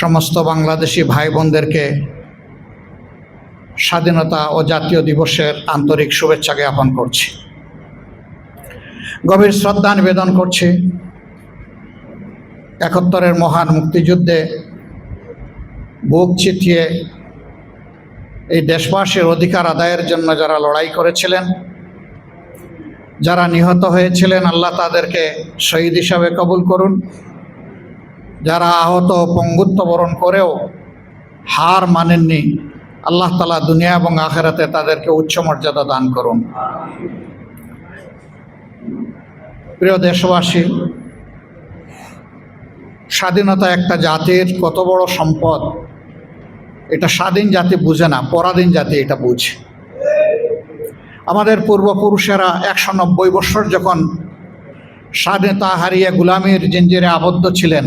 সমস্ত বাংলাদেশি ভাই বোনদেরকে স্বাধীনতা ও জাতীয় দিবসের আন্তরিক শুভেচ্ছা জ্ঞাপন করছি। গভীর শ্রদ্ধা নিবেদন করছি ৭১-এর মহান মুক্তিযুদ্ধে বুক চিতিয়ে এই দেশবাসীর অধিকার আদায়ের জন্য যারা লড়াই করেছিলেন, যারা নিহত হয়েছিলেন, আল্লাহ তাদেরকে শহীদ হিসাবে কবুল করুন। যারা আহত পঙ্গুত্ব বরণ করেও হার মানেননি, আল্লাহ তাআলা দুনিয়া এবং আখিরাতে তাদেরকে উচ্চ মর্যাদা দান করুন। প্রিয় দেশবাসী, স্বাধীনতা একটা জাতির কত বড় সম্পদ এটা স্বাধীন জাতি বুঝে না, পরাধীন জাতি এটা বুঝে। আমাদের পূর্বপুরুষেরা ১৯০ বছর যখন স্বাধীনতা হারিয়ে গোলামির জিঞ্জিরে আবদ্ধ ছিলেন,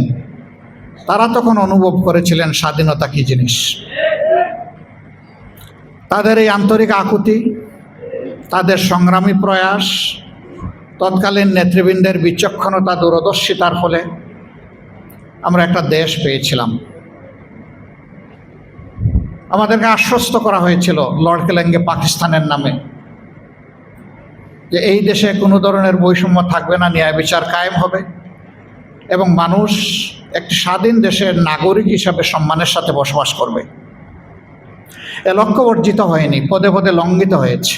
তারা তখন অনুভব করেছিলেন স্বাধীনতা কী জিনিস। তাদের এই আন্তরিক আকুতি, তাদের সংগ্রামী প্রয়াস, তৎকালীন নেতৃবৃন্দের বিচক্ষণতা, দূরদর্শিতার ফলে আমরা একটা দেশ পেয়েছিলাম। আমাদেরকে আশ্বস্ত করা হয়েছিল লর্ড কেলেঙ্গে পাকিস্তানের নামে যে এই দেশে কোনো ধরনের বৈষম্য থাকবে না, ন্যায় বিচার কায়েম হবে এবং মানুষ একটি স্বাধীন দেশের নাগরিক হিসাবে সম্মানের সাথে বসবাস করবে। এ লক্ষ্য অর্জিত হয়নি, পদে পদে লঙ্ঘিত হয়েছে,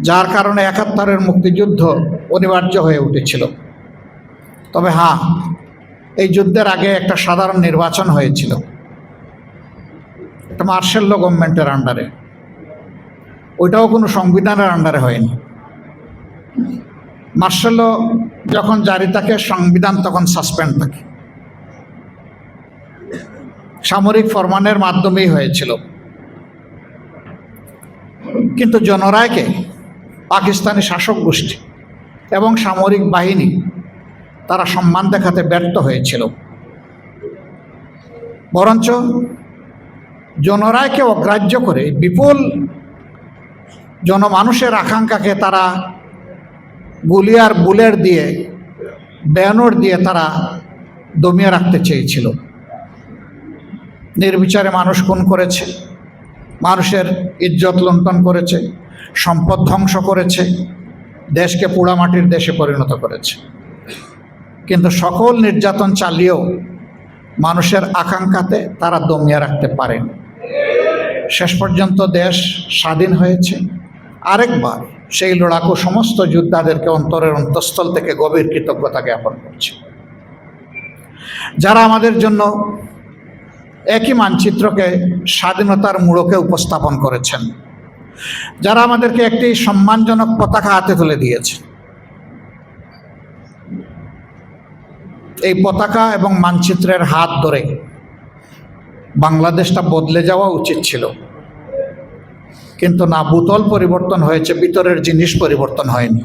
যার কারণে ৭১-এর মুক্তিযুদ্ধ অনিবার্য হয়ে উঠেছিল। তবে হ্যাঁ, এই যুদ্ধের আগে একটা সাধারণ নির্বাচন হয়েছিল, একটা মার্শাল ল গভর্নমেন্টের আন্ডারে। ওইটাও কোনো সংবিধানের আন্ডারে হয়নি। মার্শাল ল যখন জারি থাকে, সংবিধান তখন সাসপেন্ড থাকে। সামরিক ফরমানের মাধ্যমেই হয়েছিল। কিন্তু জনরায়কে পাকিস্তানি শাসক গোষ্ঠী এবং সামরিক বাহিনী তারা সম্মান দেখাতে ব্যর্থ হয়েছিল। বরঞ্চ জনরায়কে অগ্রাহ্য করে বিপুল জনমানুষের আকাঙ্ক্ষাকে তারা গুলি আর বুলেট দিয়ে, ব্যানর দিয়ে তারা দমিয়ে রাখতে চেয়েছিল। নির্বিচারে মানুষ খুন করেছে, মানুষের ইজ্জত লুণ্ঠন করেছে, সম্পদ ধ্বংস করেছে, দেশকে পোড়ামাটির দেশে পরিণত করেছে। কিন্তু সকল নির্যাতন চালিয়েও মানুষের আকাঙ্ক্ষাতে তারা দমিয়ে রাখতে পারেন। শেষ পর্যন্ত দেশ স্বাধীন হয়েছে। আরেকবার সেই লড়াকু সমস্ত যোদ্ধাদেরকে অন্তরের অন্তঃস্থল থেকে গভীর কৃতজ্ঞতা জ্ঞাপন করছে, যারা আমাদের জন্য একই মানচিত্রকে স্বাধীনতার মূঢ়কে উপস্থাপন করেছেন, যারা আমাদেরকে একটি সম্মানজনক পতাকা হাতে তুলে দিয়েছে। এই পতাকা এবং মানচিত্রের হাত ধরে বাংলাদেশটা বদলে যাওয়া উচিত ছিল, কিন্তু না, বোতল পরিবর্তন হয়েছে, ভিতরের জিনিস পরিবর্তন হয়নি।